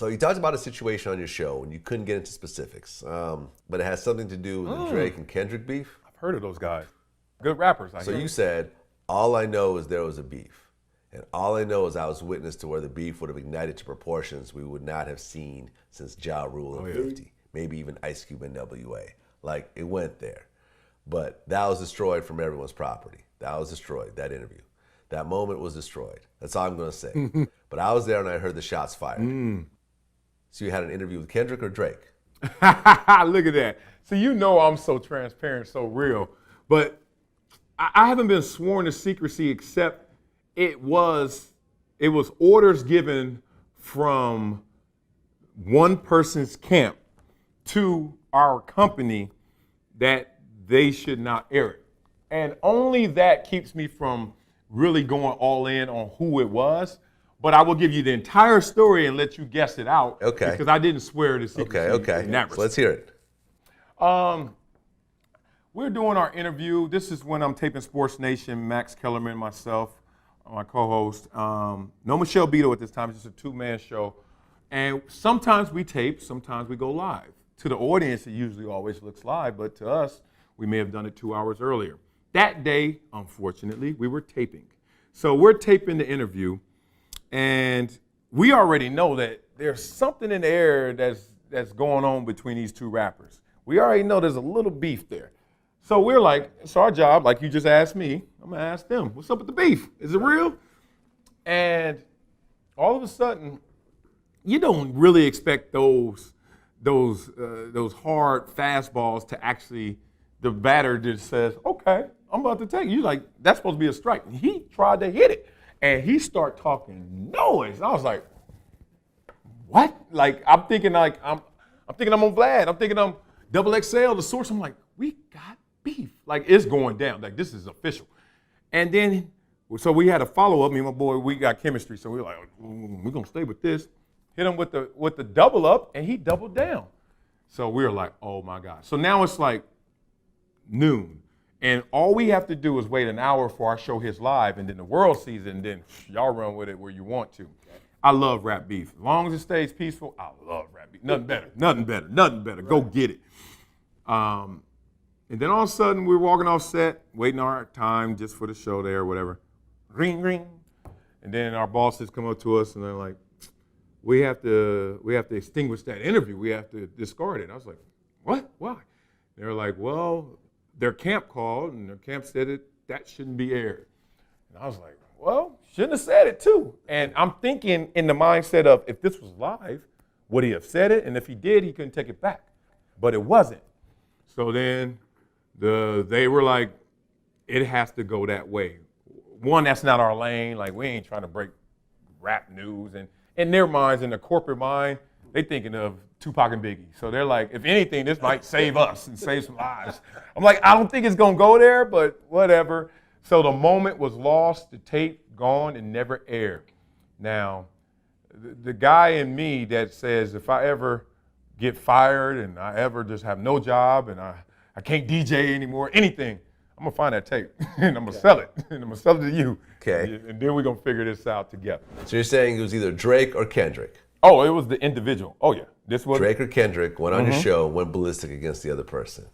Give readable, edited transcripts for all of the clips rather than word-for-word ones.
So you talked about a situation on your show, and you couldn't get into specifics, but it has something to do with the Drake and Kendrick beef. I've heard of those guys. Good rappers. So you said, all I know is there was a beef. And all I know is I was witness to where the beef would have ignited to proportions we would not have seen since Ja Rule and 50. Maybe even Ice Cube and NWA. Like, it went there. But that was destroyed from everyone's property. That was destroyed, that interview. That moment was destroyed. That's all I'm going to say. But I was there and I heard the shots fired. So you had an interview with Kendrick or Drake? Look at that. So you know I'm so transparent, so real. But I haven't been sworn to secrecy except it was orders given from one person's camp to our company that they should not air it. And only that keeps me from really going all in on who it was. But I will give you the entire story and let you guess it out. Okay. Because I didn't swear to secrecy. Okay. So let's hear it. We're doing our interview. This is when I'm taping Sports Nation, Max Kellerman, myself, my co-host. No Michelle Beto at this time. It's just a two-man show. And sometimes we tape, sometimes we go live. To the audience, it usually always looks live, but to us, we may have done it 2 hours earlier. That day, unfortunately, we were taping. So we're taping the interview, and we already know that there's something in the air that's going on between these two rappers. We already know there's a little beef there. So we're like, it's our job, like you just asked me, I'm gonna ask them, what's up with the beef? Is it real? And all of a sudden, you don't really expect those hard fastballs to actually, the batter just says, okay, I'm about to take it. You're like, that's supposed to be a strike. And he tried to hit it, and he started talking noise. And I was like, what? Like, I'm thinking I'm on Vlad. I'm thinking I'm Double XL, the source. I'm like, we got beef. Like, it's going down. Like, this is official. And then, so we had a follow-up. Me and my boy, we got chemistry. So we were like, we're going to stay with this. Hit him with the double up, and he doubled down. So we were like, oh, my God. So now it's like noon. And all we have to do is wait an hour for our show hits live, and then the world sees it, and then y'all run with it where you want to. I love rap beef. As long as it stays peaceful, I love rap beef. Nothing better. Go get it. And then all of a sudden, we're walking off set, waiting our time just for the show there or whatever. Ring, ring. And then our bosses come up to us, and they're like, we have to extinguish that interview. We have to discard it. I was like, what? Why? They were like, well, their camp called, and their camp said that shouldn't be aired. And I was like, well, shouldn't have said it too. And I'm thinking in the mindset of, if this was live, would he have said it? And if he did, he couldn't take it back. But it wasn't. So then they were like, it has to go that way. One, that's not our lane. Like, we ain't trying to break rap news. And in their minds, in the corporate mind, they thinking of Tupac and Biggie. So they're like, if anything, this might save us and save some lives. I'm like, I don't think it's gonna go there, but whatever. So the moment was lost, the tape gone and never aired. Now, the guy in me that says, if I ever get fired and I ever just have no job and I can't DJ anymore, anything, I'm gonna find that tape and I'm gonna sell it. And I'm gonna sell it to you. Okay. And then we're gonna figure this out together. So you're saying it was either Drake or Kendrick? Oh, it was the individual. Oh yeah. This was Drake or Kendrick went on your show, went ballistic against the other person.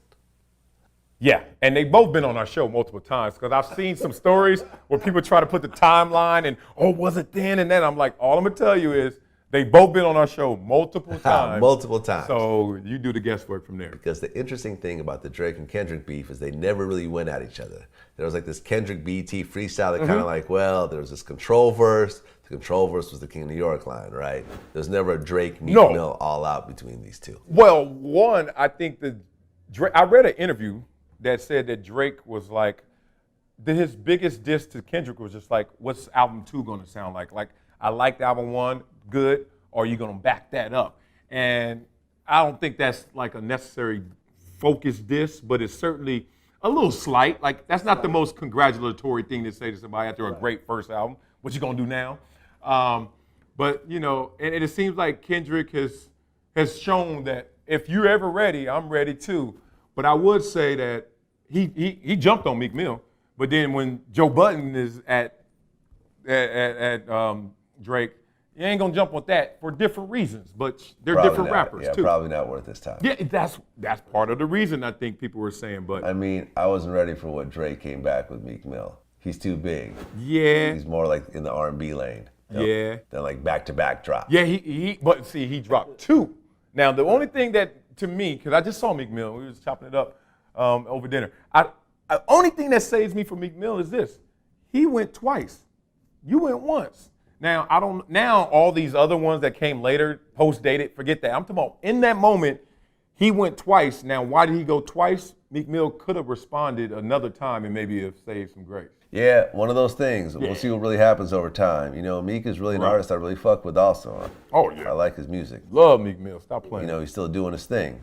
Yeah, and they've both been on our show multiple times because I've seen some stories where people try to put the timeline and, oh, was it then and then? I'm like, all I'm gonna tell you is they've both been on our show multiple times. Multiple times. So you do the guesswork from there. Because the interesting thing about the Drake and Kendrick beef is they never really went at each other. There was like this Kendrick BT freestyle that kind of like, well, there was this control verse. The control verse was the King of New York line, right? There's never a Drake Meek Mill all out between these two. Well, one, I think I read an interview that said that Drake was like, his biggest diss to Kendrick was just like, what's album 2 gonna sound like? Like, I liked album 1, good, or are you gonna back that up? And I don't think that's like a necessary focused diss, but it's certainly a little slight. Like, that's not the most congratulatory thing to say to somebody after a great first album. What you gonna do now? But, you know, and it seems like Kendrick has shown that if you're ever ready, I'm ready too. But I would say that he jumped on Meek Mill, but then when Joe Budden is at Drake, You ain't gonna jump on that for different reasons, but they're Probably different not. rappers Yeah, too. probably not worth his time. Yeah, that's part of the reason I think people were saying. But I mean, I wasn't ready for what Dre came back with Meek Mill. He's too big. yeah, He's more like in the R&B lane. yeah, Than like back-to-back drop. yeah. But see, he dropped 2. Now the only thing that to me, because I just saw Meek Mill, we was chopping it up over dinner. Only thing that saves me from Meek Mill is this: he went twice. You went once. Now I don't. Now all these other ones that came later, post-dated, forget that. I'm talking about in that moment, he went twice. Now why did he go twice? Meek Mill could have responded another time and maybe have saved some grace. Yeah, one of those things. We'll see what really happens over time. You know, Meek is really an artist I really fuck with also. Oh yeah, I like his music. love Meek Mill. Stop playing. You know, he's still doing his thing.